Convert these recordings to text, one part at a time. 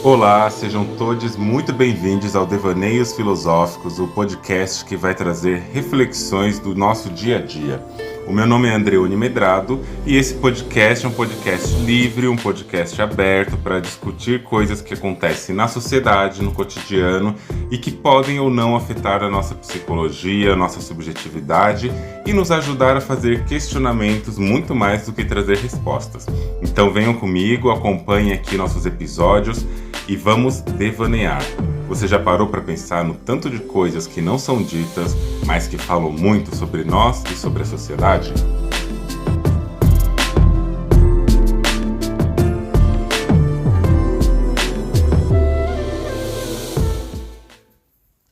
Olá, sejam todos muito bem-vindos ao Devaneios Filosóficos, o podcast que vai trazer reflexões do nosso dia a dia. O meu nome é Andreone Medrado e esse podcast é um podcast livre, um podcast aberto para discutir coisas que acontecem na sociedade, no cotidiano e que podem ou não afetar a nossa psicologia, a nossa subjetividade e nos ajudar a fazer questionamentos muito mais do que trazer respostas. Então venham comigo, acompanhem aqui nossos episódios e vamos devanear. Você já parou para pensar no tanto de coisas que não são ditas, mas que falam muito sobre nós e sobre a sociedade?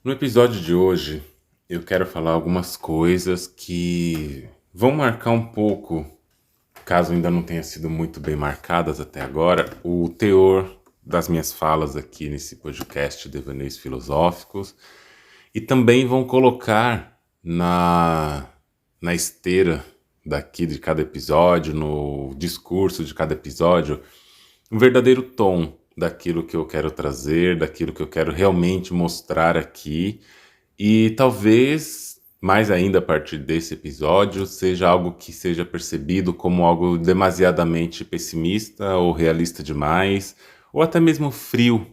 No episódio de hoje, eu quero falar algumas coisas que vão marcar um pouco, caso ainda não tenha sido muito bem marcadas até agora, o teor das minhas falas aqui nesse podcast Devaneios Filosóficos e também vão colocar na esteira daqui de cada episódio, no discurso de cada episódio, um verdadeiro tom daquilo que eu quero trazer, daquilo que eu quero realmente mostrar aqui e talvez, mais ainda a partir desse episódio, seja algo que seja percebido como algo demasiadamente pessimista ou realista demais, ou até mesmo frio,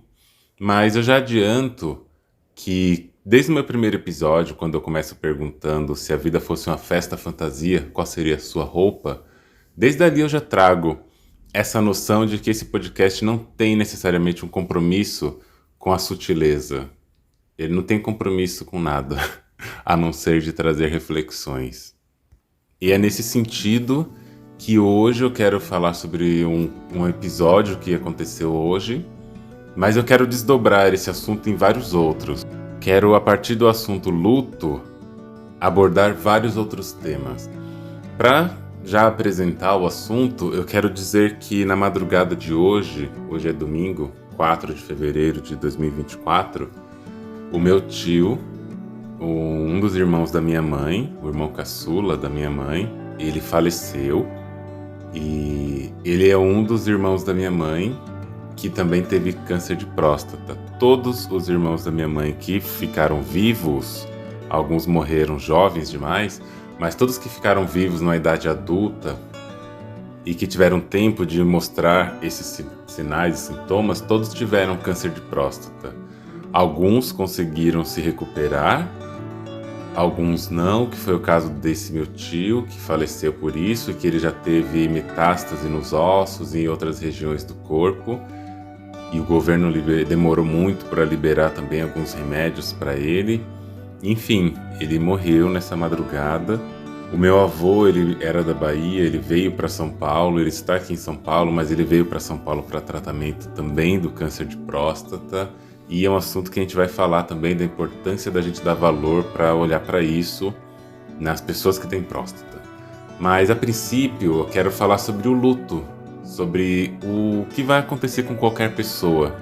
mas eu já adianto que desde o meu primeiro episódio, quando eu começo perguntando se a vida fosse uma festa fantasia, qual seria a sua roupa, desde ali eu já trago essa noção de que esse podcast não tem necessariamente um compromisso com a sutileza. Ele não tem compromisso com nada, a não ser de trazer reflexões. E é nesse sentido que hoje eu quero falar sobre um episódio que aconteceu hoje, mas eu quero desdobrar esse assunto em vários outros. Quero, a partir do assunto luto, abordar vários outros temas. Para já apresentar o assunto, eu quero dizer que na madrugada de hoje é domingo, 4 de fevereiro de 2024, o meu tio, um dos irmãos da minha mãe, o irmão caçula da minha mãe, ele faleceu. E ele é um dos irmãos da minha mãe que também teve câncer de próstata. Todos os irmãos da minha mãe que ficaram vivos, alguns morreram jovens demais, mas todos que ficaram vivos na idade adulta e que tiveram tempo de mostrar esses sinais e sintomas, todos tiveram câncer de próstata. Alguns conseguiram se recuperar, alguns não, que foi o caso desse meu tio, que faleceu por isso, e que ele já teve metástase nos ossos e em outras regiões do corpo. E o governo demorou muito para liberar também alguns remédios para ele. Enfim, ele morreu nessa madrugada. O meu avô, ele era da Bahia, ele veio para São Paulo, ele está aqui em São Paulo, mas ele veio para São Paulo para tratamento também do câncer de próstata. E é um assunto que a gente vai falar também da importância da gente dar valor para olhar para isso nas pessoas que têm próstata. Mas a princípio eu quero falar sobre o luto, sobre o que vai acontecer com qualquer pessoa,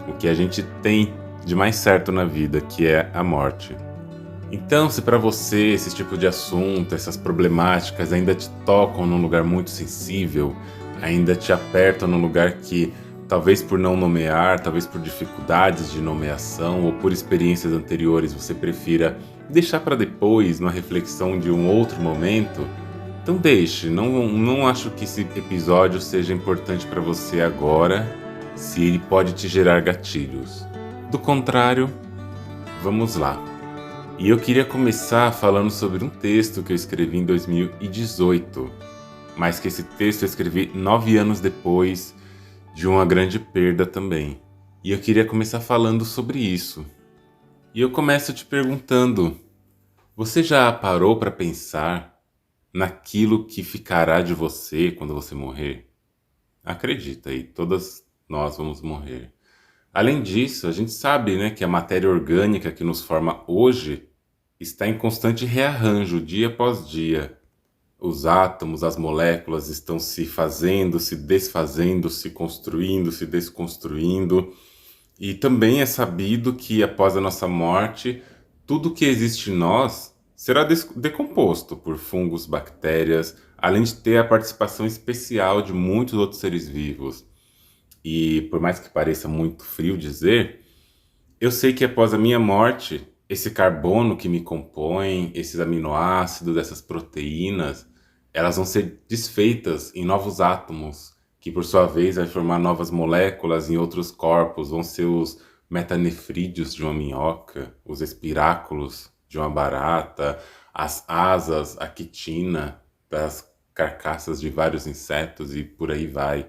o que a gente tem de mais certo na vida, que é a morte. Então, se para você esse tipo de assunto, essas problemáticas ainda te tocam num lugar muito sensível, ainda te apertam num lugar que talvez por não nomear, talvez por dificuldades de nomeação ou por experiências anteriores você prefira deixar para depois, numa reflexão de um outro momento, então deixe. Não acho que esse episódio seja importante para você agora, se ele pode te gerar gatilhos. Do contrário, vamos lá. E eu queria começar falando sobre um texto que eu escrevi em 2018, mas que esse texto eu escrevi 9 anos depois de uma grande perda também. E eu queria começar falando sobre isso. E eu começo te perguntando: você já parou para pensar naquilo que ficará de você quando você morrer? Acredita aí, todas nós vamos morrer. Além disso, a gente sabe, né, que a matéria orgânica que nos forma hoje está em constante rearranjo dia após dia. Os átomos, as moléculas estão se fazendo, se desfazendo, se construindo, se desconstruindo. E também é sabido que após a nossa morte, tudo que existe em nós será decomposto por fungos, bactérias, além de ter a participação especial de muitos outros seres vivos. E por mais que pareça muito frio dizer, eu sei que após a minha morte, esse carbono que me compõe, esses aminoácidos, essas proteínas, elas vão ser desfeitas em novos átomos, que por sua vez vai formar novas moléculas em outros corpos, vão ser os metanefrídeos de uma minhoca, os espiráculos de uma barata, as asas, a quitina das carcaças de vários insetos e por aí vai.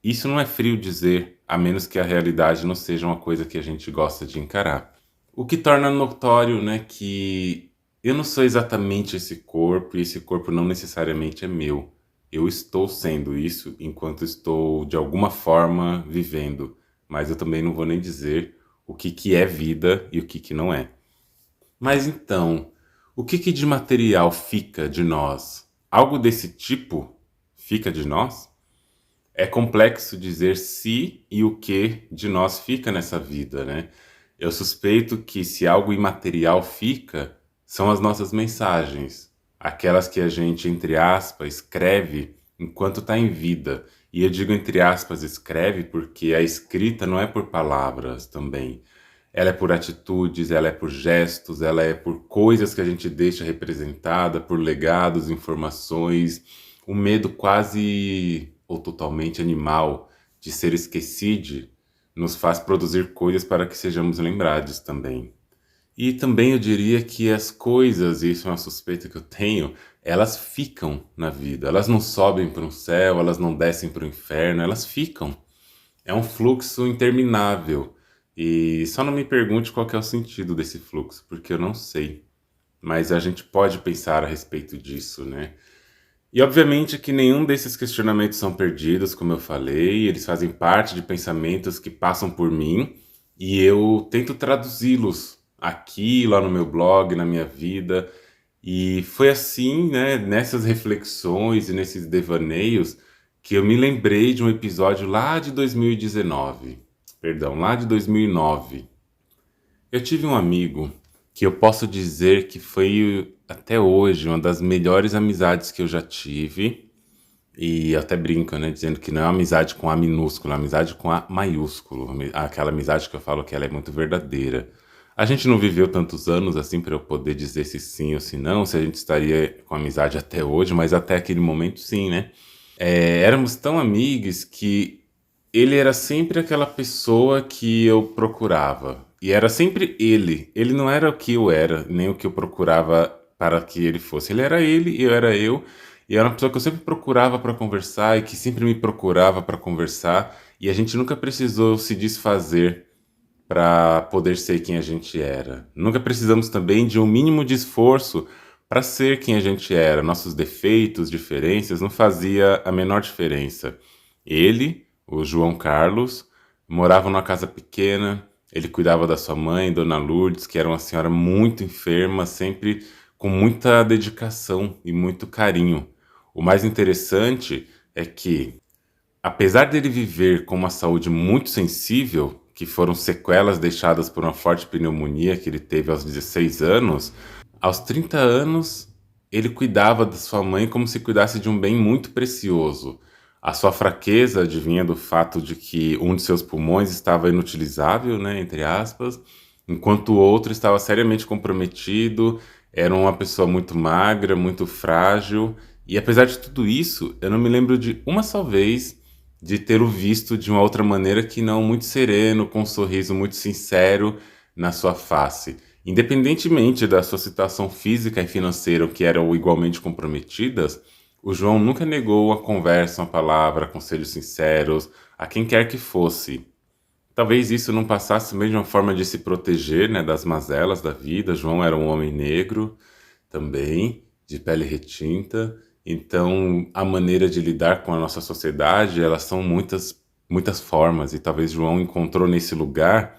Isso não é frio dizer, a menos que a realidade não seja uma coisa que a gente gosta de encarar. O que torna notório, né, que eu não sou exatamente esse corpo e esse corpo não necessariamente é meu. Eu estou sendo isso enquanto estou de alguma forma vivendo, mas eu também não vou nem dizer o que que é vida e o que não é. Mas então, o que que de material fica de nós? Algo desse tipo fica de nós? É complexo dizer se e o que de nós fica nessa vida, né? Eu suspeito que se algo imaterial fica, são as nossas mensagens, aquelas que a gente, entre aspas, escreve enquanto está em vida. E eu digo entre aspas escreve porque a escrita não é por palavras também. Ela é por atitudes, ela é por gestos, ela é por coisas que a gente deixa representada, por legados, informações, o medo quase ou totalmente animal de ser esquecido nos faz produzir coisas para que sejamos lembrados também. E também eu diria que as coisas, e isso é uma suspeita que eu tenho, elas ficam na vida. Elas não sobem para o céu, elas não descem para o inferno, elas ficam. É um fluxo interminável. E só não me pergunte qual que é o sentido desse fluxo, porque eu não sei. Mas a gente pode pensar a respeito disso, né? E obviamente que nenhum desses questionamentos são perdidos, como eu falei, eles fazem parte de pensamentos que passam por mim e eu tento traduzi-los aqui, lá no meu blog, na minha vida. E foi assim, né, nessas reflexões e nesses devaneios, que eu me lembrei de um episódio lá de 2019, perdão, lá de 2009. Eu tive um amigo que eu posso dizer que foi até hoje uma das melhores amizades que eu já tive. E eu até brinco, né, dizendo que não é uma amizade com A minúsculo, é uma amizade com A maiúsculo. Aquela amizade que eu falo que ela é muito verdadeira. A gente não viveu tantos anos assim para eu poder dizer se sim ou se não, se a gente estaria com amizade até hoje, mas até aquele momento sim, né? Éramos tão amigos que ele era sempre aquela pessoa que eu procurava. E era sempre ele. Ele não era o que eu era, nem o que eu procurava para que ele fosse. Ele era ele e eu era eu. E era uma pessoa que eu sempre procurava para conversar e que sempre me procurava para conversar. E a gente nunca precisou se desfazer para poder ser quem a gente era. Nunca precisamos também de um mínimo de esforço para ser quem a gente era. Nossos defeitos, diferenças, não fazia a menor diferença. Ele, o João Carlos, morava numa casa pequena, ele cuidava da sua mãe, Dona Lourdes, que era uma senhora muito enferma, sempre com muita dedicação e muito carinho. O mais interessante é que apesar dele viver com uma saúde muito sensível, que foram sequelas deixadas por uma forte pneumonia que ele teve aos 16 anos, aos 30 anos ele cuidava da sua mãe como se cuidasse de um bem muito precioso. A sua fraqueza advinha do fato de que um de seus pulmões estava inutilizável, né, entre aspas, enquanto o outro estava seriamente comprometido, era uma pessoa muito magra, muito frágil, e apesar de tudo isso, eu não me lembro de uma só vez de ter o visto de uma outra maneira que não muito sereno, com um sorriso muito sincero na sua face. Independentemente da sua situação física e financeira, que eram igualmente comprometidas, o João nunca negou uma conversa, uma palavra, conselhos sinceros, a quem quer que fosse. Talvez isso não passasse mesmo de uma forma de se proteger, né, das mazelas da vida. João era um homem negro também, de pele retinta. Então, a maneira de lidar com a nossa sociedade, elas são muitas, muitas formas. E talvez João encontrou nesse lugar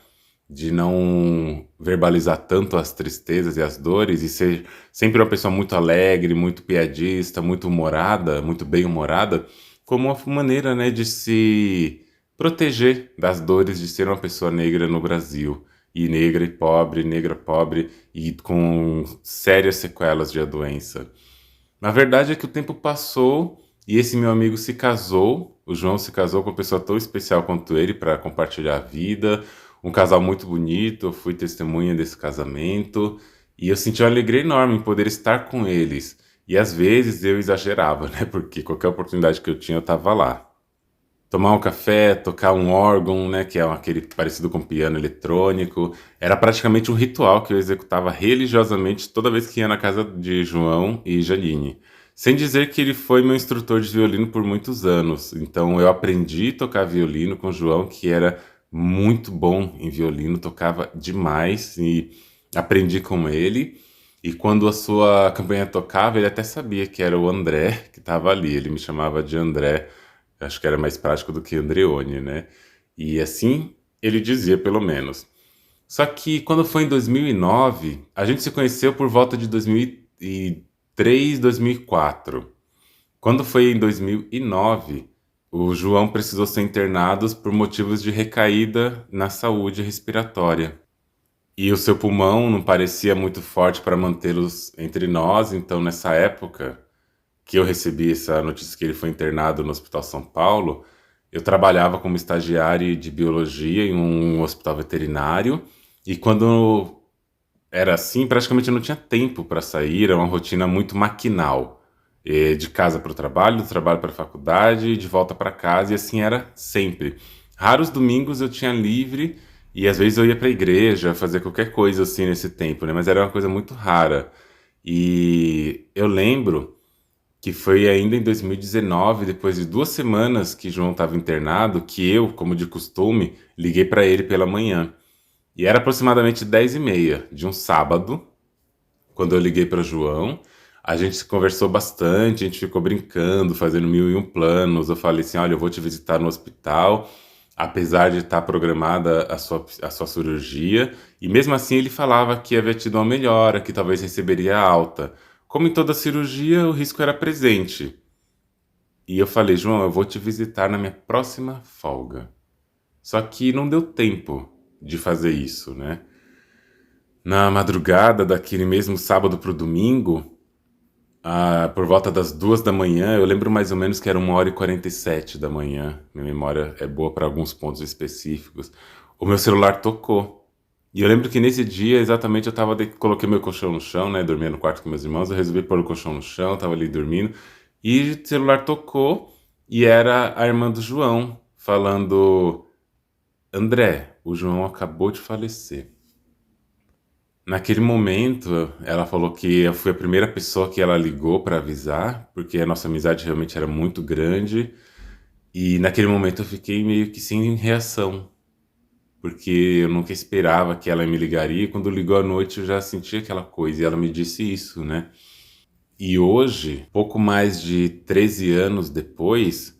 de não verbalizar tanto as tristezas e as dores e ser sempre uma pessoa muito alegre, muito piadista, muito humorada, muito bem-humorada, como uma maneira, né, de se proteger das dores de ser uma pessoa negra no Brasil. E negra pobre e com sérias sequelas de a doença. Na verdade é que o tempo passou e esse meu amigo se casou O João se casou com uma pessoa tão especial quanto ele para compartilhar a vida, um casal muito bonito, eu fui testemunha desse casamento e eu senti uma alegria enorme em poder estar com eles. E às vezes eu exagerava, né? Porque qualquer oportunidade que eu tinha, eu estava lá. Tomar um café, tocar um órgão, né, que é aquele parecido com piano eletrônico, era praticamente um ritual que eu executava religiosamente toda vez que ia na casa de João e Janine. Sem dizer que ele foi meu instrutor de violino por muitos anos. Então eu aprendi a tocar violino com o João, que era muito bom em violino, tocava demais e aprendi com ele. E quando a sua campanha tocava, ele até sabia que era o André que estava ali. Ele me chamava de André. Acho que era mais prático do que Andreoni, né? E assim ele dizia, pelo menos. Só que quando foi em 2009, a gente se conheceu por volta de 2003, 2004. Quando foi em 2009, o João precisou ser internado por motivos de recaída na saúde respiratória. E o seu pulmão não parecia muito forte para mantê-los entre nós, então nessa época que eu recebi essa notícia que ele foi internado no Hospital São Paulo, eu trabalhava como estagiário de biologia em um hospital veterinário, e quando era assim, praticamente eu não tinha tempo para sair, era uma rotina muito maquinal. De casa para o trabalho, do trabalho para a faculdade, de volta para casa, e assim era sempre. Raros domingos eu tinha livre, e às vezes eu ia para a igreja, fazer qualquer coisa assim nesse tempo, né? Mas era uma coisa muito rara. E eu lembro que foi ainda em 2019, depois de 2 semanas que João estava internado, que eu, como de costume, liguei para ele pela manhã. E era aproximadamente 10h30 de um sábado, quando eu liguei para João. A gente conversou bastante, a gente ficou brincando, fazendo mil e um planos. Eu falei assim: olha, eu vou te visitar no hospital, apesar de estar programada a sua cirurgia. E mesmo assim ele falava que havia tido uma melhora, que talvez receberia alta. Como em toda cirurgia, o risco era presente. E eu falei: João, eu vou te visitar na minha próxima folga. Só que não deu tempo de fazer isso, né? Na madrugada daquele mesmo sábado pro domingo, por volta das 2 da manhã, eu lembro mais ou menos que era 1h47 da manhã. Minha memória é boa para alguns pontos específicos. O meu celular tocou. E eu lembro que nesse dia, exatamente, coloquei meu colchão no chão, né? Dormia no quarto com meus irmãos, eu resolvi pôr o colchão no chão, tava ali dormindo. E o celular tocou e era a irmã do João falando: André, o João acabou de falecer. Naquele momento, ela falou que eu fui a primeira pessoa que ela ligou para avisar, porque a nossa amizade realmente era muito grande. E naquele momento eu fiquei meio que sem reação, porque eu nunca esperava que ela me ligaria. E quando ligou à noite eu já senti aquela coisa e ela me disse isso, né? E hoje, pouco mais de 13 anos depois,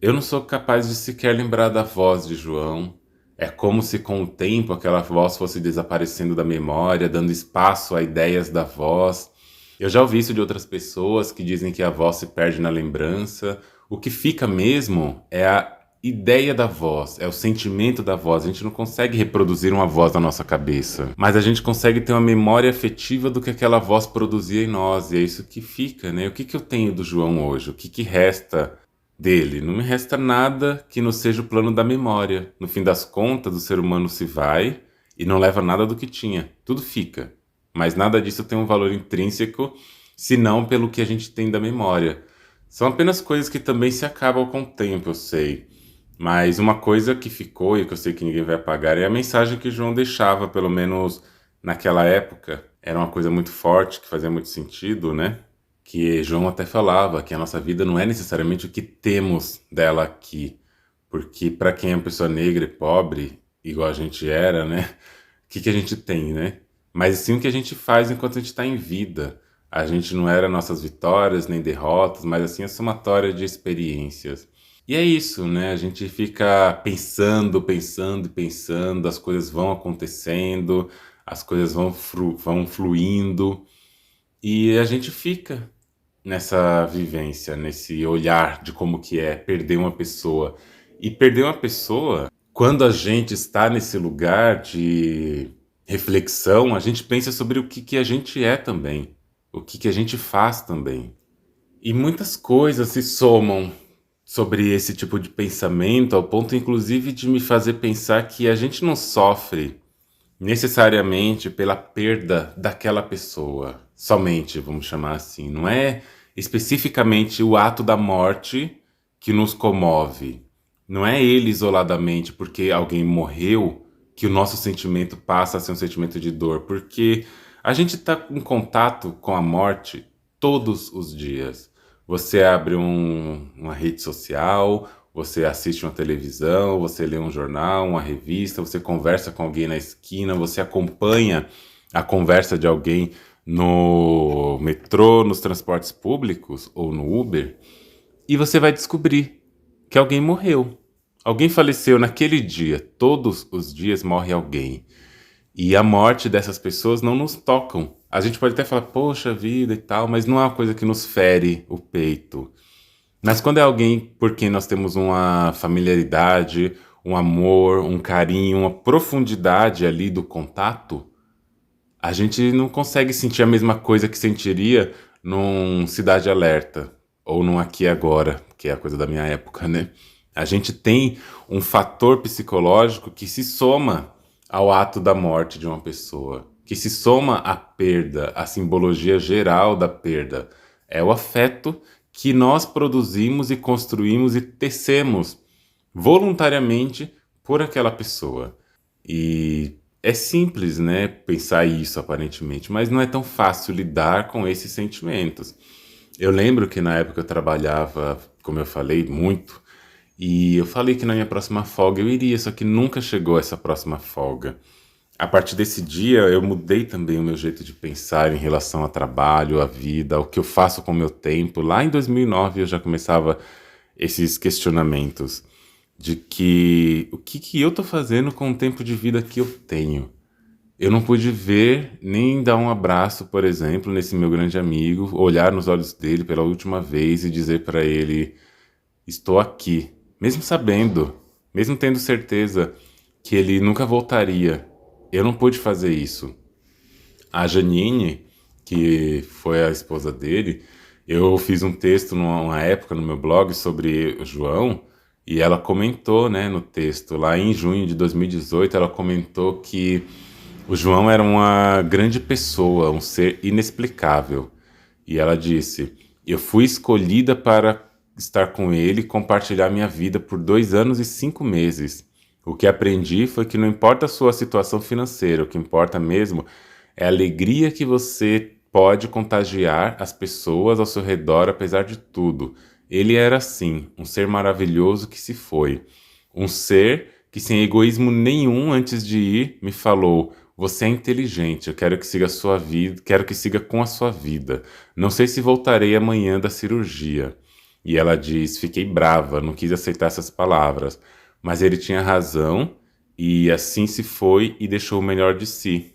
eu não sou capaz de sequer lembrar da voz de João. É como se com o tempo aquela voz fosse desaparecendo da memória, dando espaço a ideias da voz. Eu já ouvi isso de outras pessoas que dizem que a voz se perde na lembrança. O que fica mesmo é a ideia da voz, é o sentimento da voz. A gente não consegue reproduzir uma voz na nossa cabeça, mas a gente consegue ter uma memória afetiva do que aquela voz produzia em nós, e é isso que fica, né? O que eu tenho do João hoje? O que resta dele? Não me resta nada que não seja o plano da memória. No fim das contas, o ser humano se vai e não leva nada do que tinha. Tudo fica. Mas nada disso tem um valor intrínseco, senão pelo que a gente tem da memória. São apenas coisas que também se acabam com o tempo, eu sei. Mas uma coisa que ficou e que eu sei que ninguém vai apagar é a mensagem que João deixava, pelo menos naquela época. Era uma coisa muito forte, que fazia muito sentido, né? Que João até falava que a nossa vida não é necessariamente o que temos dela aqui. Porque para quem é uma pessoa negra e pobre, igual a gente era, né? O que a gente tem, né? Mas sim o que a gente faz enquanto a gente está em vida. A gente não era nossas vitórias nem derrotas, mas assim a somatória de experiências. E é isso, né? A gente fica pensando, pensando, pensando, as coisas vão acontecendo, as coisas vão fluindo, e a gente fica nessa vivência, nesse olhar de como que é perder uma pessoa. E perder uma pessoa, quando a gente está nesse lugar de reflexão, a gente pensa sobre o que a gente é também, o que a gente faz também. E muitas coisas se somam, sobre esse tipo de pensamento, ao ponto inclusive de me fazer pensar que a gente não sofre necessariamente pela perda daquela pessoa, somente, vamos chamar assim. Não é especificamente o ato da morte que nos comove. Não é ele isoladamente porque alguém morreu que o nosso sentimento passa a ser um sentimento de dor, porque a gente está em contato com a morte todos os dias. Você abre uma rede social, você assiste uma televisão, você lê um jornal, uma revista, você conversa com alguém na esquina, você acompanha a conversa de alguém no metrô, nos transportes públicos ou no Uber, e você vai descobrir que alguém morreu. Alguém faleceu naquele dia. Todos os dias morre alguém. E a morte dessas pessoas não nos tocam. A gente pode até falar, poxa vida e tal, mas não é uma coisa que nos fere o peito. Mas quando é alguém por quem nós temos uma familiaridade, um amor, um carinho, uma profundidade ali do contato, a gente não consegue sentir a mesma coisa que sentiria num Cidade Alerta ou num Aqui e Agora, que é a coisa da minha época, né? A gente tem um fator psicológico que se soma ao ato da morte de uma pessoa, que se soma à perda, à simbologia geral da perda. É o afeto que nós produzimos e construímos e tecemos voluntariamente por aquela pessoa. E é simples, né, pensar isso aparentemente, mas não é tão fácil lidar com esses sentimentos. Eu lembro que na época eu trabalhava, como eu falei, muito, e eu falei que na minha próxima folga eu iria, só que nunca chegou essa próxima folga. A partir desse dia, eu mudei também o meu jeito de pensar em relação ao trabalho, à vida, ao que eu faço com o meu tempo. Lá em 2009 eu já começava esses questionamentos de que o que que eu tô fazendo com o tempo de vida que eu tenho? Eu não pude ver nem dar um abraço, por exemplo, nesse meu grande amigo, olhar nos olhos dele pela última vez e dizer para ele: estou aqui, mesmo sabendo, mesmo tendo certeza que ele nunca voltaria. Eu não pude fazer isso. A Janine, que foi a esposa dele, eu fiz um texto numa época no meu blog sobre o João, e ela comentou, né, no texto, lá em junho de 2018, ela comentou que o João era uma grande pessoa, um ser inexplicável. E ela disse: eu fui escolhida para estar com ele e compartilhar minha vida por 2 anos e 5 meses. O que aprendi foi que não importa a sua situação financeira, o que importa mesmo é a alegria que você pode contagiar as pessoas ao seu redor, apesar de tudo. Ele era assim, um ser maravilhoso que se foi. Um ser que, sem egoísmo nenhum antes de ir, me falou: você é inteligente, eu quero que siga a sua vida, quero que siga com a sua vida. Não sei se voltarei amanhã da cirurgia. E ela diz: fiquei brava, não quis aceitar essas palavras. Mas ele tinha razão, e assim se foi e deixou o melhor de si.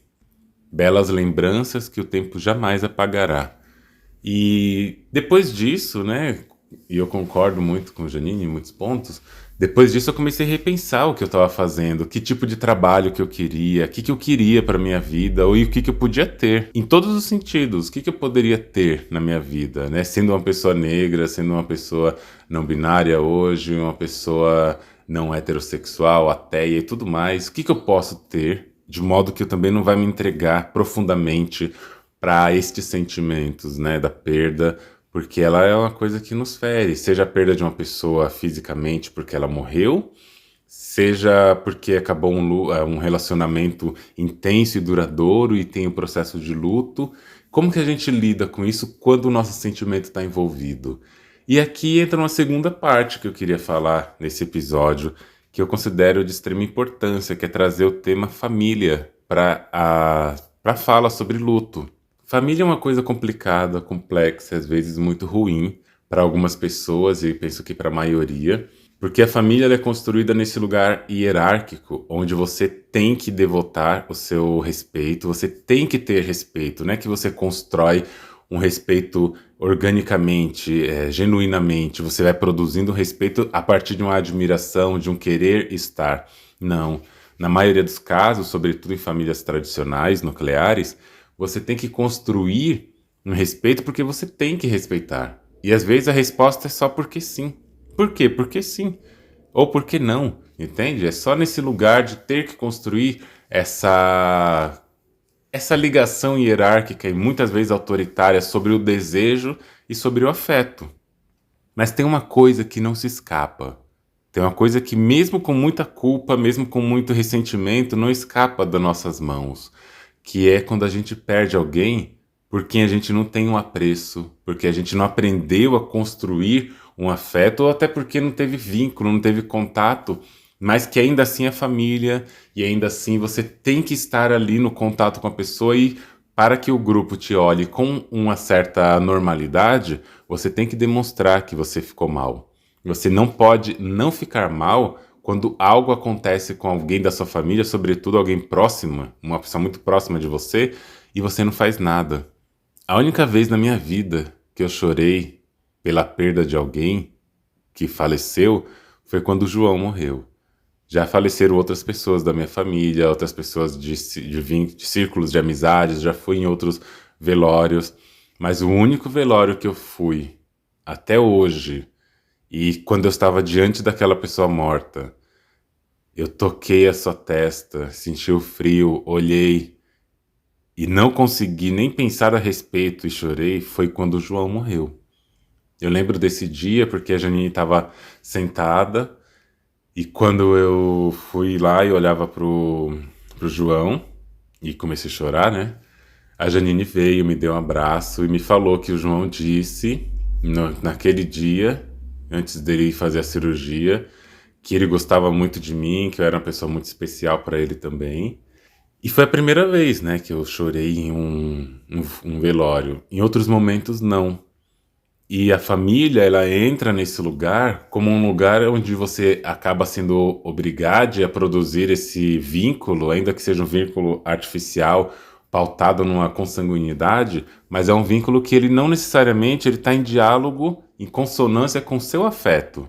Belas lembranças que o tempo jamais apagará. E depois disso, né, e eu concordo muito com o Janine em muitos pontos, depois disso eu comecei a repensar o que eu estava fazendo, que tipo de trabalho que eu queria, o que que eu queria para minha vida, ou e o que que eu podia ter, em todos os sentidos, o que que eu poderia ter na minha vida, né, sendo uma pessoa negra, sendo uma pessoa não binária hoje, uma pessoa não heterossexual, ateia e tudo mais, o que que eu posso ter, de modo que eu também não vai me entregar profundamente para estes sentimentos, né, da perda, porque ela é uma coisa que nos fere, seja a perda de uma pessoa fisicamente porque ela morreu, seja porque acabou um relacionamento intenso e duradouro e tem o processo de luto. Como que a gente lida com isso quando o nosso sentimento está envolvido? E aqui entra uma segunda parte que eu queria falar nesse episódio, que eu considero de extrema importância, que é trazer o tema família para fala sobre luto. Família é uma coisa complicada, complexa, às vezes muito ruim para algumas pessoas e penso que para a maioria, porque a família ela é construída nesse lugar hierárquico, onde você tem que devotar o seu respeito, você tem que ter respeito, não é que você constrói um respeito organicamente, genuinamente, você vai produzindo respeito a partir de uma admiração, de um querer estar. Não. Na maioria dos casos, sobretudo em famílias tradicionais, nucleares, você tem que construir um respeito porque você tem que respeitar. E às vezes a resposta é só porque sim. Por quê? Porque sim. Ou por que não? Entende? É só nesse lugar de ter que construir essa ligação hierárquica e muitas vezes autoritária sobre o desejo e sobre o afeto. Mas tem uma coisa que não se escapa. Tem uma coisa que, mesmo com muita culpa, mesmo com muito ressentimento, não escapa das nossas mãos. Que é quando a gente perde alguém por quem a gente não tem um apreço, porque a gente não aprendeu a construir um afeto, ou até porque não teve vínculo, não teve contato, mas que ainda assim é família, e ainda assim você tem que estar ali no contato com a pessoa e para que o grupo te olhe com uma certa normalidade, você tem que demonstrar que você ficou mal. Você não pode não ficar mal quando algo acontece com alguém da sua família, sobretudo alguém próxima, uma pessoa muito próxima de você, e você não faz nada. A única vez na minha vida que eu chorei pela perda de alguém que faleceu foi quando o João morreu. Já faleceram outras pessoas da minha família, outras pessoas de círculos de amizades, já fui em outros velórios, mas o único velório que eu fui até hoje, e quando eu estava diante daquela pessoa morta, eu toquei a sua testa, senti o frio, olhei e não consegui nem pensar a respeito e chorei, foi quando o João morreu. Eu lembro desse dia porque a Janine estava sentada e quando eu fui lá e olhava pro João e comecei a chorar, né? A Janine veio, me deu um abraço e me falou que o João disse, naquele dia, antes dele fazer a cirurgia, que ele gostava muito de mim, que eu era uma pessoa muito especial para ele também. E foi a primeira vez, né, que eu chorei em um velório. Em outros momentos, não. E a família, ela entra nesse lugar como um lugar onde você acaba sendo obrigado a produzir esse vínculo, ainda que seja um vínculo artificial, pautado numa consanguinidade, mas é um vínculo que ele não necessariamente ele está em diálogo, em consonância com o seu afeto.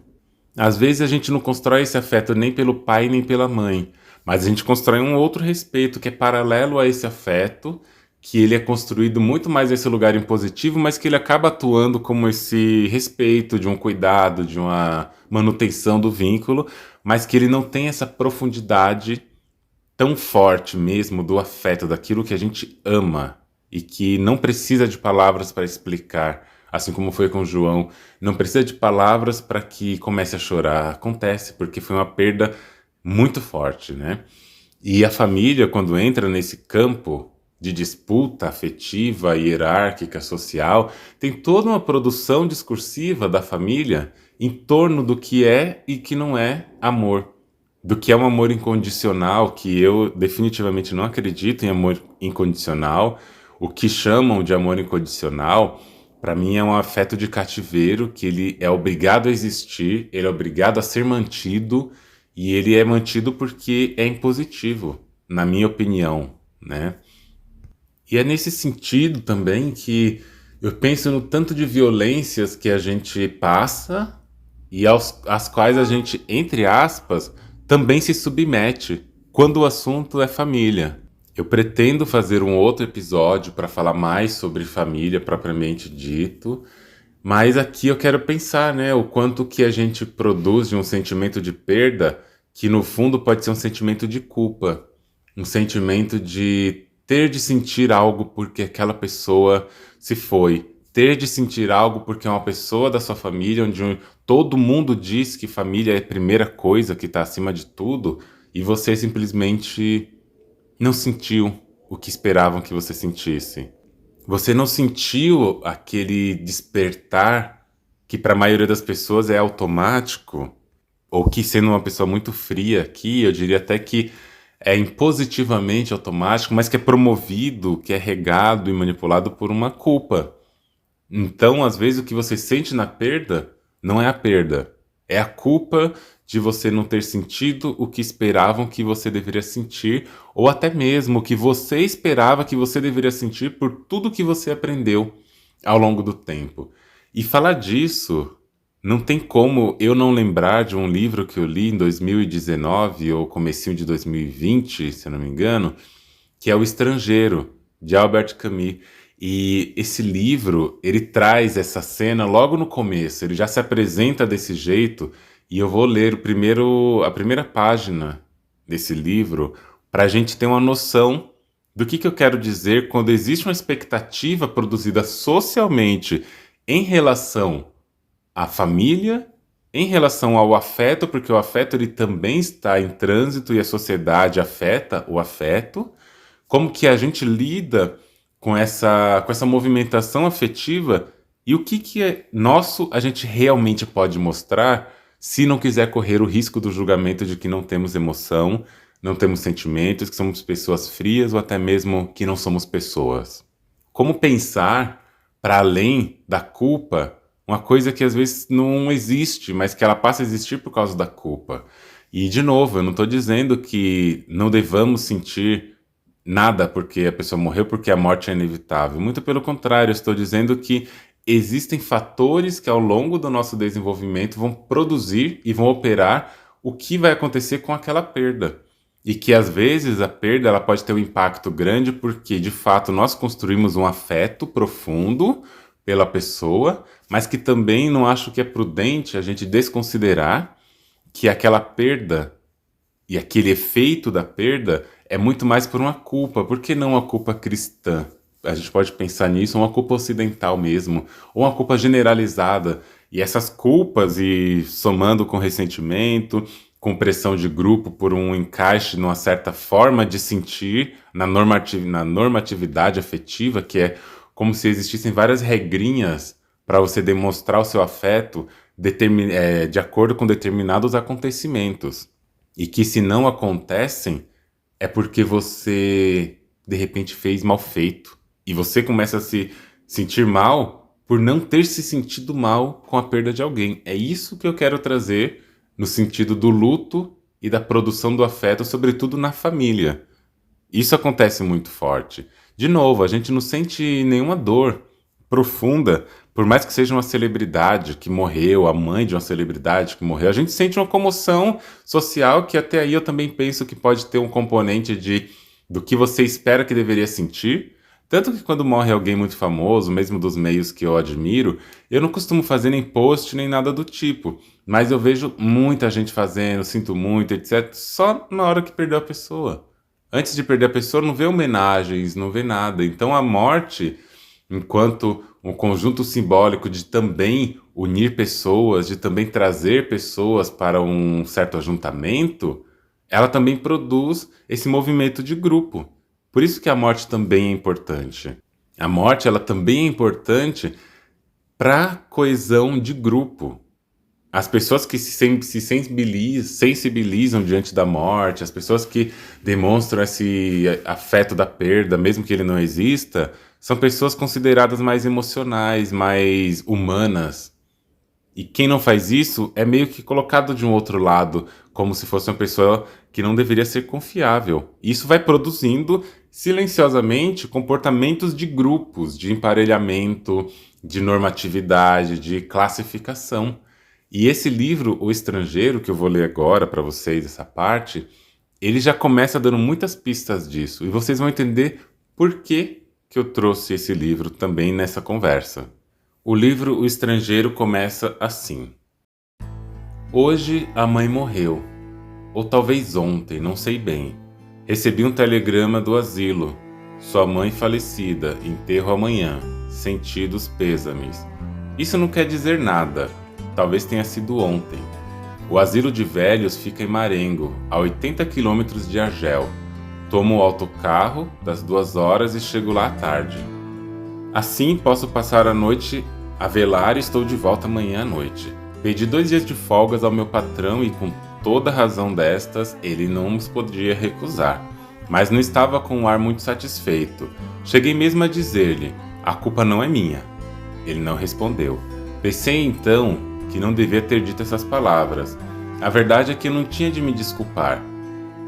Às vezes a gente não constrói esse afeto nem pelo pai nem pela mãe, mas a gente constrói um outro respeito que é paralelo a esse afeto, que ele é construído muito mais nesse lugar impositivo, mas que ele acaba atuando como esse respeito, de um cuidado, de uma manutenção do vínculo, mas que ele não tem essa profundidade tão forte mesmo do afeto, daquilo que a gente ama e que não precisa de palavras para explicar, assim como foi com o João, não precisa de palavras para que comece a chorar. Acontece porque foi uma perda muito forte, né? E a família, quando entra nesse campo de disputa afetiva, hierárquica, social, tem toda uma produção discursiva da família em torno do que é e que não é amor, do que é um amor incondicional, que eu definitivamente não acredito em amor incondicional. O que chamam de amor incondicional, para mim é um afeto de cativeiro, que ele é obrigado a existir, ele é obrigado a ser mantido, e ele é mantido porque é impositivo, na minha opinião, né? E é nesse sentido também que eu penso no tanto de violências que a gente passa e às quais a gente, entre aspas, também se submete quando o assunto é família. Eu pretendo fazer um outro episódio para falar mais sobre família propriamente dito, mas aqui eu quero pensar, né, o quanto que a gente produz de um sentimento de perda que no fundo pode ser um sentimento de culpa, um sentimento de ter de sentir algo porque aquela pessoa se foi, ter de sentir algo porque é uma pessoa da sua família, onde todo mundo diz que família é a primeira coisa que está acima de tudo, e você simplesmente não sentiu o que esperavam que você sentisse. Você não sentiu aquele despertar que para a maioria das pessoas é automático, ou que sendo uma pessoa muito fria aqui, eu diria até que é impositivamente automático, mas que é promovido, que é regado e manipulado por uma culpa. Então, às vezes, o que você sente na perda não é a perda, é a culpa de você não ter sentido o que esperavam que você deveria sentir, ou até mesmo o que você esperava que você deveria sentir por tudo que você aprendeu ao longo do tempo. E falar disso, não tem como eu não lembrar de um livro que eu li em 2019 ou comecinho de 2020, se eu não me engano, que é O Estrangeiro, de Albert Camus. E esse livro, ele traz essa cena logo no começo, ele já se apresenta desse jeito, e eu vou ler a primeira página desse livro para a gente ter uma noção do que eu quero dizer quando existe uma expectativa produzida socialmente em relação à família, em relação ao afeto, porque o afeto ele também está em trânsito e a sociedade afeta o afeto, como que a gente lida com essa movimentação afetiva e o que é nosso a gente realmente pode mostrar se não quiser correr o risco do julgamento de que não temos emoção, não temos sentimentos, que somos pessoas frias ou até mesmo que não somos pessoas. Como pensar para além da culpa uma coisa que às vezes não existe, mas que ela passa a existir por causa da culpa. E, de novo, eu não estou dizendo que não devamos sentir nada porque a pessoa morreu, porque a morte é inevitável. Muito pelo contrário, eu estou dizendo que existem fatores que ao longo do nosso desenvolvimento vão produzir e vão operar o que vai acontecer com aquela perda. E que às vezes a perda ela pode ter um impacto grande porque de fato nós construímos um afeto profundo pela pessoa, mas que também não acho que é prudente a gente desconsiderar que aquela perda e aquele efeito da perda é muito mais por uma culpa. Por que não uma culpa cristã? A gente pode pensar nisso, uma culpa ocidental mesmo, ou uma culpa generalizada. E essas culpas, e somando com ressentimento, com pressão de grupo por um encaixe numa certa forma de sentir na normatividade afetiva, que é como se existissem várias regrinhas para você demonstrar o seu afeto de acordo com determinados acontecimentos. E que se não acontecem, é porque você, de repente, fez mal feito. E você começa a se sentir mal por não ter se sentido mal com a perda de alguém. É isso que eu quero trazer no sentido do luto e da produção do afeto, sobretudo na família. Isso acontece muito forte. De novo, a gente não sente nenhuma dor profunda, por mais que seja uma celebridade que morreu, a mãe de uma celebridade que morreu, a gente sente uma comoção social que até aí eu também penso que pode ter um componente do que você espera que deveria sentir. Tanto que quando morre alguém muito famoso, mesmo dos meios que eu admiro, eu não costumo fazer nem post nem nada do tipo. Mas eu vejo muita gente fazendo, sinto muito, etc., só na hora que perdeu a pessoa. Antes de perder a pessoa, não vê homenagens, não vê nada. Então a morte, enquanto um conjunto simbólico de também unir pessoas, de também trazer pessoas para um certo ajuntamento, ela também produz esse movimento de grupo. Por isso que a morte também é importante. A morte, ela também é importante para a coesão de grupo. As pessoas que se sensibilizam diante da morte, as pessoas que demonstram esse afeto da perda, mesmo que ele não exista, são pessoas consideradas mais emocionais, mais humanas. E quem não faz isso é meio que colocado de um outro lado, como se fosse uma pessoa que não deveria ser confiável. Isso vai produzindo silenciosamente comportamentos de grupos, de emparelhamento, de normatividade, de classificação. E esse livro, O Estrangeiro, que eu vou ler agora para vocês, essa parte, ele já começa dando muitas pistas disso. E vocês vão entender por que eu trouxe esse livro também nessa conversa. O livro O Estrangeiro começa assim. Hoje a mãe morreu. Ou talvez ontem, não sei bem. Recebi um telegrama do asilo. Sua mãe falecida, enterro amanhã. Sentidos pêsames. Isso não quer dizer nada. Talvez tenha sido ontem. O asilo de velhos fica em Marengo, a 80 quilômetros de Argel. Tomo o autocarro das 2 horas e chego lá à tarde. Assim posso passar a noite a velar e estou de volta amanhã à noite. Pedi 2 dias de folgas ao meu patrão e com toda razão destas, ele não os podia recusar. Mas não estava com um ar muito satisfeito. Cheguei mesmo a dizer-lhe, a culpa não é minha. Ele não respondeu. Pensei então que não devia ter dito essas palavras. A verdade é que eu não tinha de me desculpar.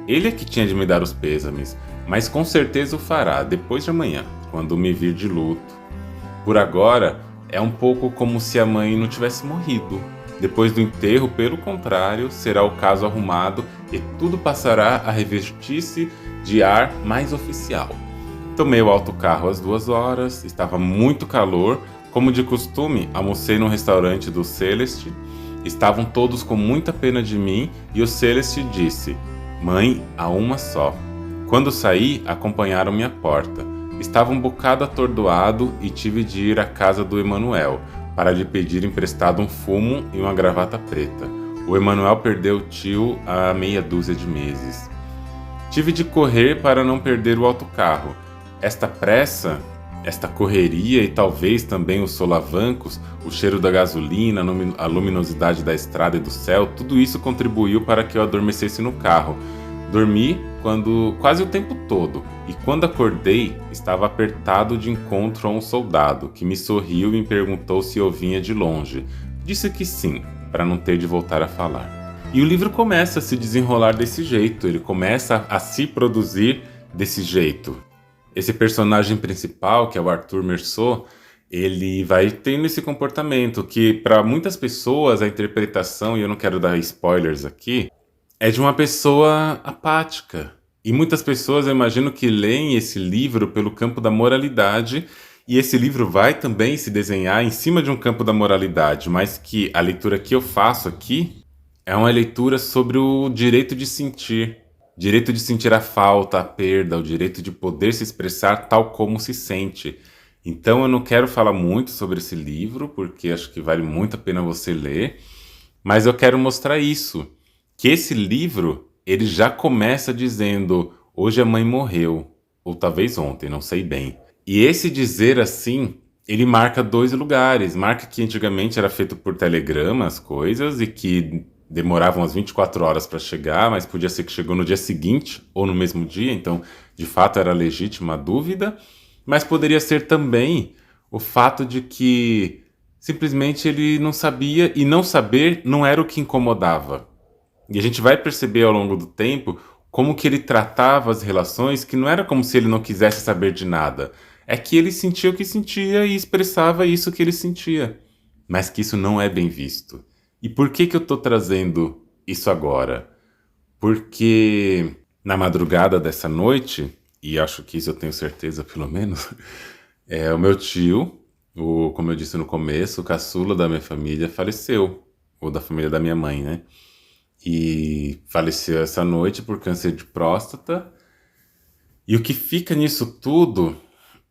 Ele é que tinha de me dar os pêsames, mas com certeza o fará depois de amanhã, quando me vir de luto. Por agora, é um pouco como se a mãe não tivesse morrido. Depois do enterro, pelo contrário, será o caso arrumado e tudo passará a revestir-se de ar mais oficial. Tomei o autocarro às 2 horas, estava muito calor. Como de costume, almocei no restaurante do Celeste. Estavam todos com muita pena de mim e o Celeste disse: "Mãe, há uma só." Quando saí, acompanharam-me à porta. Estava um bocado atordoado e tive de ir à casa do Emanuel para lhe pedir emprestado um fumo e uma gravata preta. O Emanuel perdeu o tio há meia dúzia de meses. Tive de correr para não perder o autocarro. Esta pressa, esta correria e talvez também os solavancos, o cheiro da gasolina, a luminosidade da estrada e do céu, tudo isso contribuiu para que eu adormecesse no carro. Dormi quase o tempo todo, e quando acordei, estava apertado de encontro a um soldado, que me sorriu e me perguntou se eu vinha de longe. Disse que sim, para não ter de voltar a falar. E o livro começa a se desenrolar desse jeito, ele começa a se produzir desse jeito. Esse personagem principal, que é o Arthur Merceau, ele vai tendo esse comportamento que, para muitas pessoas, a interpretação, e eu não quero dar spoilers aqui, é de uma pessoa apática. E muitas pessoas, eu imagino, que leem esse livro pelo campo da moralidade, e esse livro vai também se desenhar em cima de um campo da moralidade, mas que a leitura que eu faço aqui é uma leitura sobre o direito de sentir a falta, a perda, o direito de poder se expressar tal como se sente. Então eu não quero falar muito sobre esse livro, porque acho que vale muito a pena você ler, mas eu quero mostrar isso, que esse livro, ele já começa dizendo: hoje a mãe morreu, ou talvez ontem, não sei bem. E esse dizer assim, ele marca 2 lugares. Marca que antigamente era feito por telegrama as coisas e que demoravam as 24 horas para chegar, mas podia ser que chegou no dia seguinte ou no mesmo dia, então de fato era legítima a dúvida, mas poderia ser também o fato de que simplesmente ele não sabia, e não saber não era o que incomodava. E a gente vai perceber ao longo do tempo como que ele tratava as relações, que não era como se ele não quisesse saber de nada. É que ele sentia o que sentia e expressava isso que ele sentia. Mas que isso não é bem visto. E por que que eu estou trazendo isso agora? Porque na madrugada dessa noite, e acho que isso eu tenho certeza pelo menos, o meu tio, como eu disse no começo, o caçula da minha família faleceu. Ou da família da minha mãe, né? E faleceu essa noite por câncer de próstata. E o que fica nisso tudo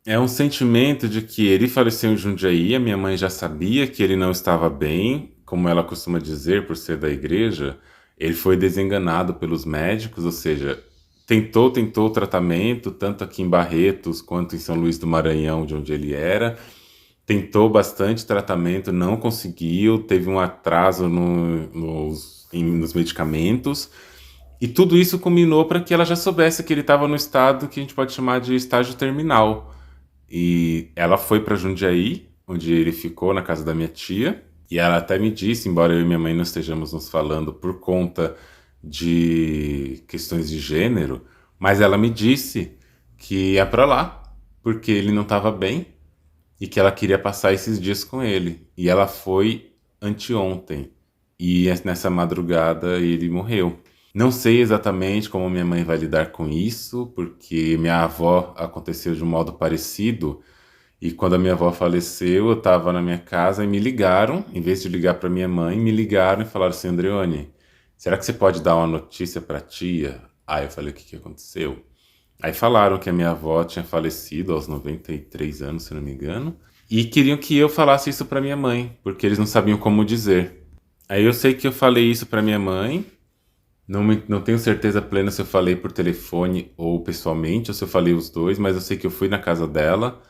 é um sentimento de que ele faleceu em Jundiaí, a minha mãe já sabia que ele não estava bem, como ela costuma dizer, por ser da igreja. Ele foi desenganado pelos médicos, ou seja, tentou o tratamento, tanto aqui em Barretos quanto em São Luís do Maranhão, de onde ele era. Tentou bastante tratamento, não conseguiu, teve um atraso nos medicamentos, e tudo isso culminou para que ela já soubesse que ele estava no estado que a gente pode chamar de estágio terminal. E ela foi para Jundiaí, onde ele ficou na casa da minha tia, e ela até me disse, embora eu e minha mãe não estejamos nos falando por conta de questões de gênero, mas ela me disse que ia para lá, porque ele não estava bem, e que ela queria passar esses dias com ele. E ela foi anteontem. E nessa madrugada ele morreu. Não sei exatamente como minha mãe vai lidar com isso, porque minha avó aconteceu de um modo parecido. E quando a minha avó faleceu, eu estava na minha casa e me ligaram, em vez de ligar para minha mãe, me ligaram e falaram assim: Andreone, será que você pode dar uma notícia para a tia? Aí eu falei: o que que aconteceu? Aí falaram que a minha avó tinha falecido aos 93 anos, se não me engano, e queriam que eu falasse isso para minha mãe, porque eles não sabiam como dizer. Aí eu sei que eu falei isso para minha mãe, não tenho certeza plena se eu falei por telefone ou pessoalmente, ou se eu falei os dois, mas eu sei que eu fui na casa dela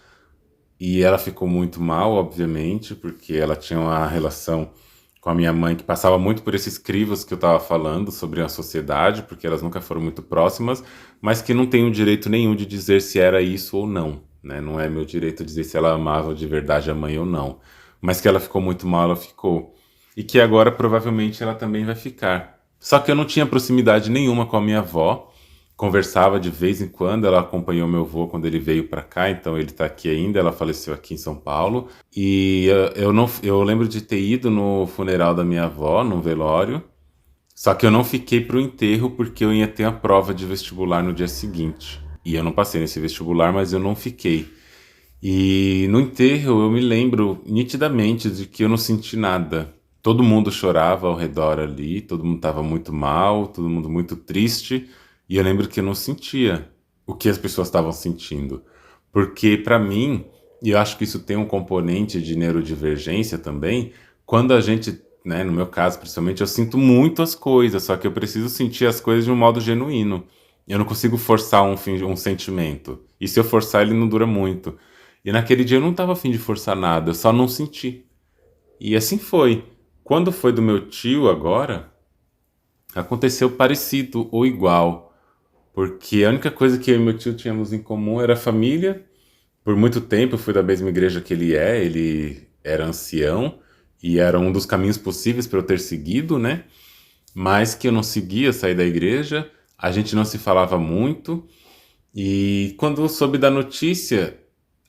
e ela ficou muito mal, obviamente, porque ela tinha uma relação com a minha mãe que passava muito por esses crivos que eu estava falando sobre a sociedade, porque elas nunca foram muito próximas, mas que não tem o direito nenhum de dizer se era isso ou não, né? Não é meu direito dizer se ela amava de verdade a mãe ou não. Mas que ela ficou muito mal, ela ficou. E que agora provavelmente ela também vai ficar. Só que eu não tinha proximidade nenhuma com a minha avó, conversava de vez em quando, ela acompanhou meu avô quando ele veio para cá, então ele tá aqui ainda, ela faleceu aqui em São Paulo. E eu lembro de ter ido no funeral da minha avó, no velório, só que eu não fiquei pro enterro porque eu ia ter a prova de vestibular no dia seguinte. E eu não passei nesse vestibular, mas eu não fiquei. E no enterro eu me lembro nitidamente de que eu não senti nada. Todo mundo chorava ao redor ali, todo mundo estava muito mal, todo mundo muito triste, e eu lembro que eu não sentia o que as pessoas estavam sentindo. Porque para mim, e eu acho que isso tem um componente de neurodivergência também, quando a gente, né, no meu caso principalmente, eu sinto muito as coisas, só que eu preciso sentir as coisas de um modo genuíno. Eu não consigo forçar um sentimento. E se eu forçar, ele não dura muito. E naquele dia eu não estava afim de forçar nada, eu só não senti. E assim foi. Quando foi do meu tio agora, aconteceu parecido ou igual. Porque a única coisa que eu e meu tio tínhamos em comum era a família. Por muito tempo eu fui da mesma igreja que ele era ancião e era um dos caminhos possíveis para eu ter seguido, né? Mas que eu não seguia sair da igreja, a gente não se falava muito. E quando eu soube da notícia,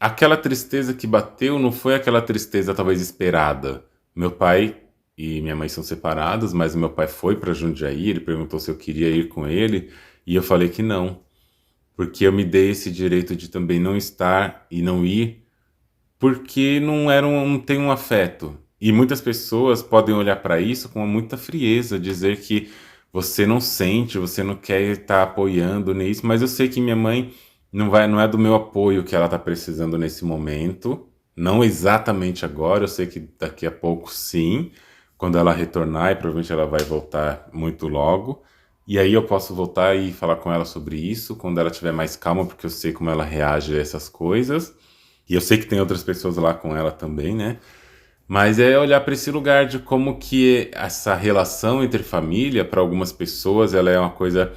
aquela tristeza que bateu não foi aquela tristeza talvez esperada. Meu pai e minha mãe são separados, mas o meu pai foi para Jundiaí, ele perguntou se eu queria ir com ele, e eu falei que não, porque eu me dei esse direito de também não estar e não ir, porque não tem um afeto. E muitas pessoas podem olhar para isso com muita frieza, dizer que você não sente, você não quer estar apoiando nisso, mas eu sei que minha mãe não é do meu apoio que ela está precisando nesse momento, não exatamente agora, eu sei que daqui a pouco sim, quando ela retornar, e provavelmente ela vai voltar muito logo. E aí eu posso voltar e falar com ela sobre isso quando ela estiver mais calma, porque eu sei como ela reage a essas coisas. E eu sei que tem outras pessoas lá com ela também, né? Mas é olhar para esse lugar de como que essa relação entre família, para algumas pessoas, ela é uma coisa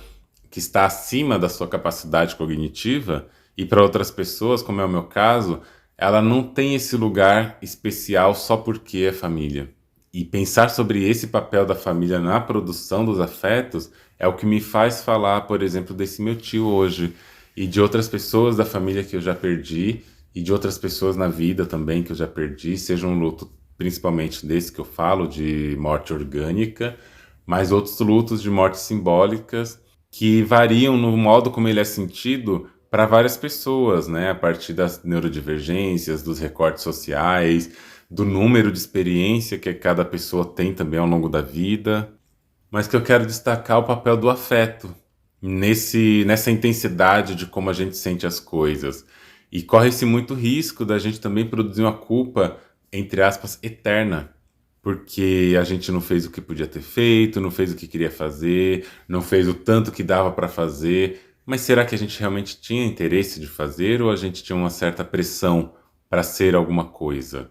que está acima da sua capacidade cognitiva, e para outras pessoas, como é o meu caso, ela não tem esse lugar especial só porque é família. E pensar sobre esse papel da família na produção dos afetos é o que me faz falar, por exemplo, desse meu tio hoje e de outras pessoas da família que eu já perdi e de outras pessoas na vida também que eu já perdi, seja um luto principalmente desse que eu falo, de morte orgânica, mas outros lutos de mortes simbólicas que variam no modo como ele é sentido para várias pessoas, né? A partir das neurodivergências, dos recortes sociais, do número de experiência que cada pessoa tem também ao longo da vida, mas que eu quero destacar o papel do afeto nessa intensidade de como a gente sente as coisas. E corre-se muito risco da gente também produzir uma culpa, entre aspas, eterna, porque a gente não fez o que podia ter feito, não fez o que queria fazer, não fez o tanto que dava para fazer. Mas será que a gente realmente tinha interesse de fazer ou a gente tinha uma certa pressão para ser alguma coisa?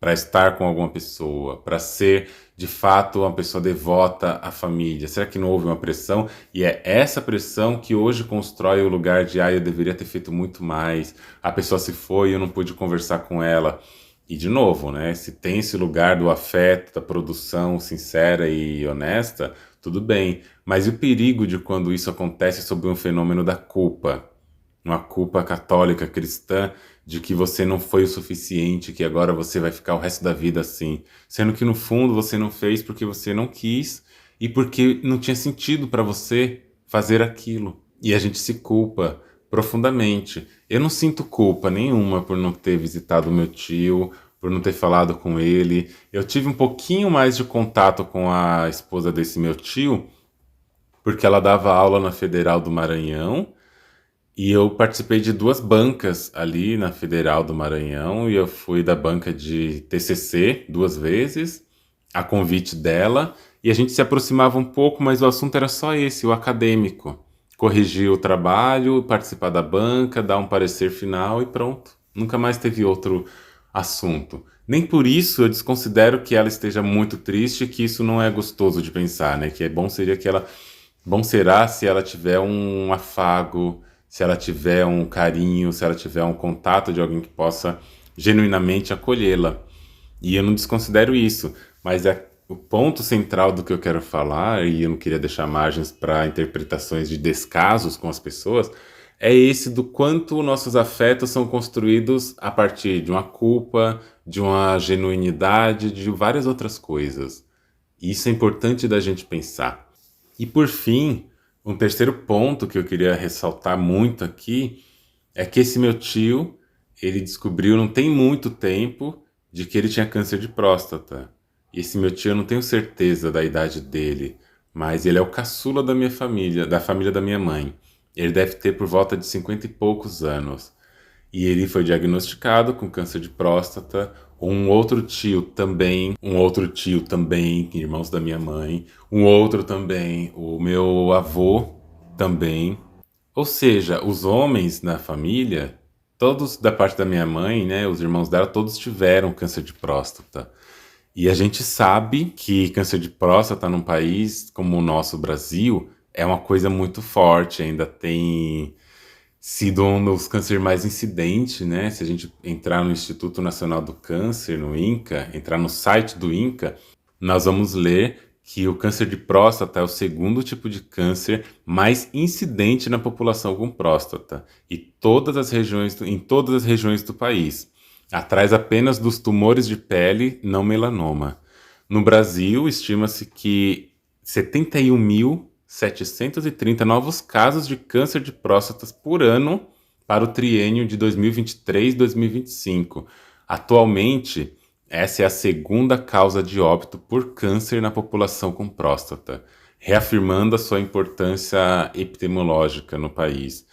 Para estar com alguma pessoa, para ser de fato uma pessoa devota à família? Será que não houve uma pressão? E é essa pressão que hoje constrói o lugar de, eu deveria ter feito muito mais, a pessoa se foi e eu não pude conversar com ela. E de novo, né? Se tem esse lugar do afeto, da produção sincera e honesta, tudo bem. Mas e o perigo de quando isso acontece sob um fenômeno da culpa? Uma culpa católica cristã de que você não foi o suficiente, que agora você vai ficar o resto da vida assim, sendo que no fundo você não fez porque você não quis e porque não tinha sentido para você fazer aquilo. E a gente se culpa profundamente. Eu não sinto culpa nenhuma por não ter visitado o meu tio, por não ter falado com ele. Eu tive um pouquinho mais de contato com a esposa desse meu tio, porque ela dava aula na Federal do Maranhão e eu participei de duas bancas ali na Federal do Maranhão, e eu fui da banca de TCC duas vezes, a convite dela, e a gente se aproximava um pouco, mas o assunto era só esse, o acadêmico. Corrigir o trabalho, participar da banca, dar um parecer final e pronto. Nunca mais teve outro assunto. Nem por isso eu desconsidero que ela esteja muito triste, que isso não é gostoso de pensar, né? Que é bom seria que ela Bom será se ela tiver um afago, se ela tiver um carinho, se ela tiver um contato de alguém que possa genuinamente acolhê-la. E eu não desconsidero isso, mas o ponto central do que eu quero falar, e eu não queria deixar margens para interpretações de descasos com as pessoas, é esse do quanto nossos afetos são construídos a partir de uma culpa, de uma genuinidade, de várias outras coisas. E isso é importante da gente pensar. E por fim, Um terceiro ponto que eu queria ressaltar muito aqui é que esse meu tio, ele descobriu não tem muito tempo de que ele tinha câncer de próstata. E esse meu tio, eu não tenho certeza da idade dele, mas ele é o caçula da minha família, da família da minha mãe. Ele deve ter por volta de 50 e poucos anos. E ele foi diagnosticado com câncer de próstata. Um outro tio também, irmãos da minha mãe, um outro também, o meu avô também. Ou seja, os homens na família, todos da parte da minha mãe, né, os irmãos dela, todos tiveram câncer de próstata. E a gente sabe que câncer de próstata num país como o nosso Brasil é uma coisa muito forte, ainda tem sido um dos cânceres mais incidentes, né? Se a gente entrar no Instituto Nacional do Câncer, no INCA, entrar no site do INCA, nós vamos ler que o câncer de próstata é o segundo tipo de câncer mais incidente na população com próstata, e em todas as regiões do país, atrás apenas dos tumores de pele não melanoma. No Brasil, estima-se que 71.730 novos casos de câncer de próstata por ano para o triênio de 2023-2025. Atualmente, essa é a segunda causa de óbito por câncer na população com próstata, reafirmando a sua importância epidemiológica no país.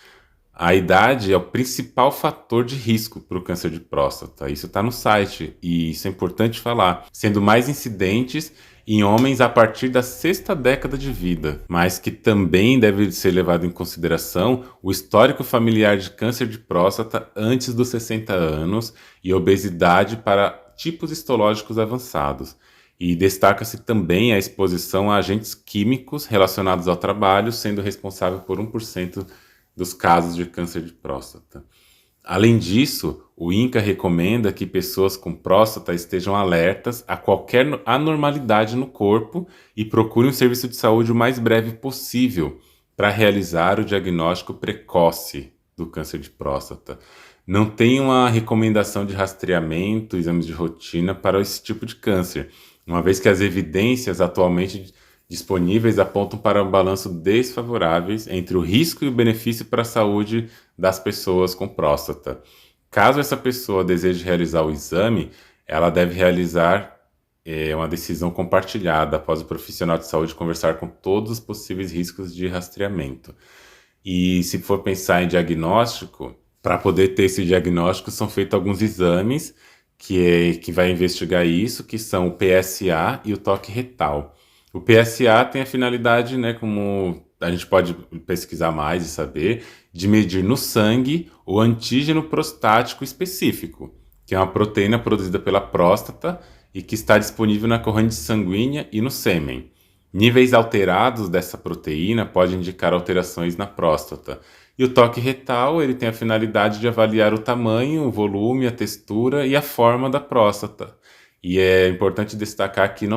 A idade é o principal fator de risco para o câncer de próstata. Isso está no site e isso é importante falar, sendo mais incidentes em homens a partir da sexta década de vida, mas que também deve ser levado em consideração o histórico familiar de câncer de próstata antes dos 60 anos e obesidade para tipos histológicos avançados. E destaca-se também a exposição a agentes químicos relacionados ao trabalho, sendo responsável por 1% dos casos de câncer de próstata. Além disso, o INCA recomenda que pessoas com próstata estejam alertas a qualquer anormalidade no corpo e procurem um serviço de saúde o mais breve possível para realizar o diagnóstico precoce do câncer de próstata. Não tem uma recomendação de rastreamento, exames de rotina para esse tipo de câncer, uma vez que as evidências atualmente disponíveis apontam para um balanço desfavoráveis entre o risco e o benefício para a saúde das pessoas com próstata. Caso essa pessoa deseje realizar o exame, ela deve realizar uma decisão compartilhada após o profissional de saúde conversar com todos os possíveis riscos de rastreamento. E se for pensar em diagnóstico, para poder ter esse diagnóstico são feitos alguns exames que vai investigar isso, que são o PSA e o toque retal. O PSA tem a finalidade, né, como a gente pode pesquisar mais e saber, de medir no sangue o antígeno prostático específico, que é uma proteína produzida pela próstata e que está disponível na corrente sanguínea e no sêmen. Níveis alterados dessa proteína podem indicar alterações na próstata. E o toque retal, ele tem a finalidade de avaliar o tamanho, o volume, a textura e a forma da próstata. E é importante destacar que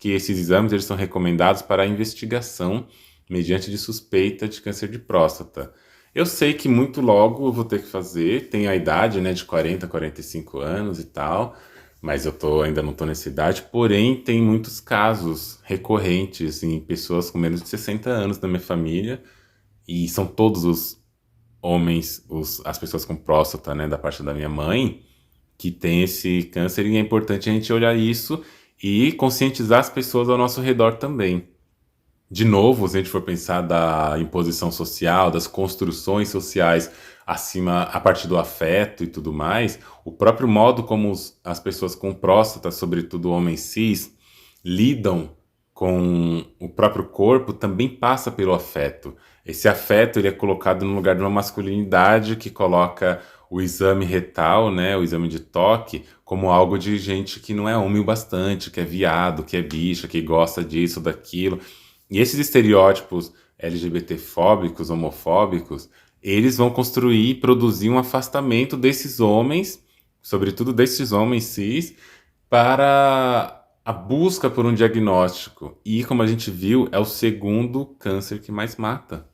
esses exames eles são recomendados para a investigação mediante de suspeita de câncer de próstata. Eu sei que muito logo eu vou ter que fazer, tenho a idade, né, de 40, 45 anos e tal, mas ainda não estou nessa idade, porém tem muitos casos recorrentes em pessoas com menos de 60 anos da minha família, e são todos os homens, as pessoas com próstata, né, da parte da minha mãe, que tem esse câncer, e é importante a gente olhar isso e conscientizar as pessoas ao nosso redor também. De novo, se a gente for pensar da imposição social, das construções sociais acima, a partir do afeto e tudo mais, o próprio modo como as pessoas com próstata, sobretudo homens cis, lidam com o próprio corpo também passa pelo afeto. Esse afeto ele é colocado no lugar de uma masculinidade que coloca o exame retal, né, o exame de toque, como algo de gente que não é homem o bastante, que é viado, que é bicha, que gosta disso, daquilo. E esses estereótipos LGBT-fóbicos, homofóbicos, eles vão construir e produzir um afastamento desses homens, sobretudo desses homens cis, para a busca por um diagnóstico. E, como a gente viu, é o segundo câncer que mais mata.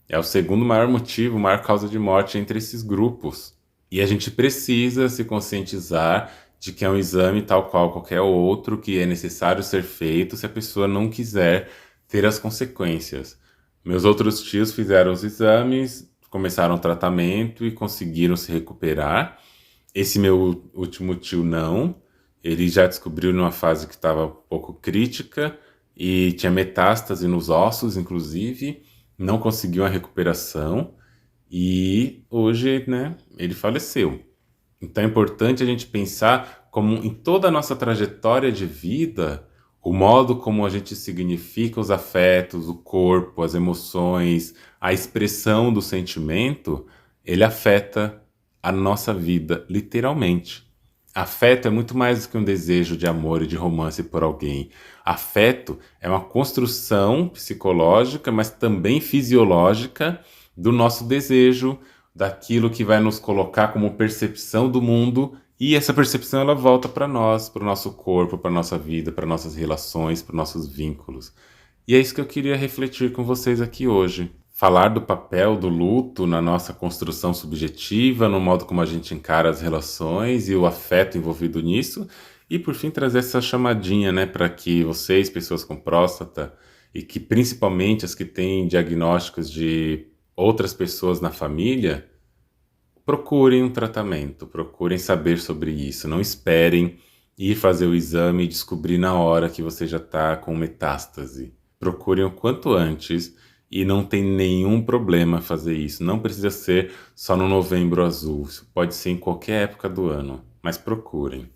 É o segundo maior motivo, maior causa de morte entre esses grupos. E a gente precisa se conscientizar de que é um exame tal qual qualquer outro, que é necessário ser feito se a pessoa não quiser ter as consequências. Meus outros tios fizeram os exames, começaram o tratamento e conseguiram se recuperar. Esse meu último tio não. Ele já descobriu numa fase que estava um pouco crítica e tinha metástase nos ossos, inclusive. Não conseguiu a recuperação e hoje, né, ele faleceu. Então é importante a gente pensar como em toda a nossa trajetória de vida, o modo como a gente significa os afetos, o corpo, as emoções, a expressão do sentimento, ele afeta a nossa vida, literalmente. Afeto é muito mais do que um desejo de amor e de romance por alguém. Afeto é uma construção psicológica, mas também fisiológica do nosso desejo, daquilo que vai nos colocar como percepção do mundo, e essa percepção ela volta para nós, para o nosso corpo, para a nossa vida, para nossas relações, para nossos vínculos. E é isso que eu queria refletir com vocês aqui hoje. Falar do papel do luto na nossa construção subjetiva, no modo como a gente encara as relações e o afeto envolvido nisso. E por fim trazer essa chamadinha, né, para que vocês, pessoas com próstata, e que principalmente as que têm diagnósticos de outras pessoas na família, procurem um tratamento, procurem saber sobre isso. Não esperem ir fazer o exame e descobrir na hora que você já está com metástase. Procurem o quanto antes e não tem nenhum problema fazer isso. Não precisa ser só no Novembro Azul, isso pode ser em qualquer época do ano, mas procurem.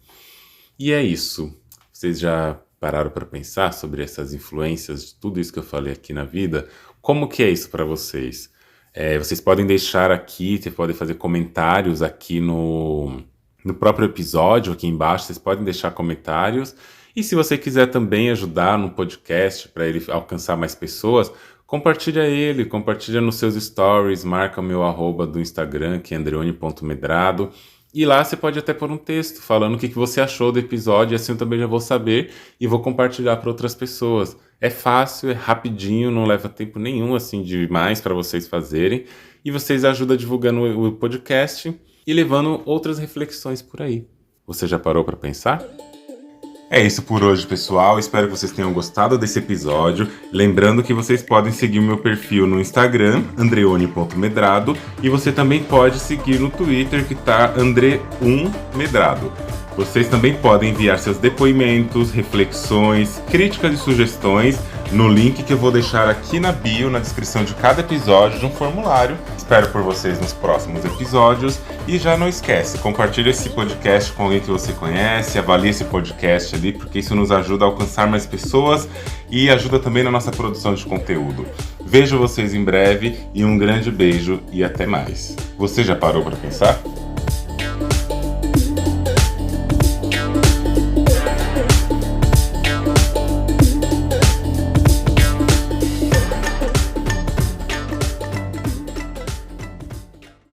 E é isso. Vocês já pararam para pensar sobre essas influências de tudo isso que eu falei aqui na vida? Como que é isso para vocês? Vocês podem deixar aqui, vocês podem fazer comentários aqui no próprio episódio, aqui embaixo, vocês podem deixar comentários. E se você quiser também ajudar no podcast para ele alcançar mais pessoas, compartilha nos seus stories, marca o meu @ do Instagram, que é andreone.medrado. E lá você pode até pôr um texto falando o que você achou do episódio, e assim eu também já vou saber e vou compartilhar para outras pessoas. É fácil, é rapidinho, não leva tempo nenhum assim demais para vocês fazerem. E vocês ajudam divulgando o podcast e levando outras reflexões por aí. Você já parou para pensar? É isso por hoje, pessoal. Espero que vocês tenham gostado desse episódio. Lembrando que vocês podem seguir o meu perfil no Instagram, andreone.medrado, e você também pode seguir no Twitter, que tá andre1medrado. Vocês também podem enviar seus depoimentos, reflexões, críticas e sugestões no link que eu vou deixar aqui na bio, na descrição de cada episódio, de um formulário. Espero por vocês nos próximos episódios. E já não esquece, compartilhe esse podcast com alguém que você conhece, avalie esse podcast ali, porque isso nos ajuda a alcançar mais pessoas e ajuda também na nossa produção de conteúdo. Vejo vocês em breve e um grande beijo e até mais. Você já parou para pensar?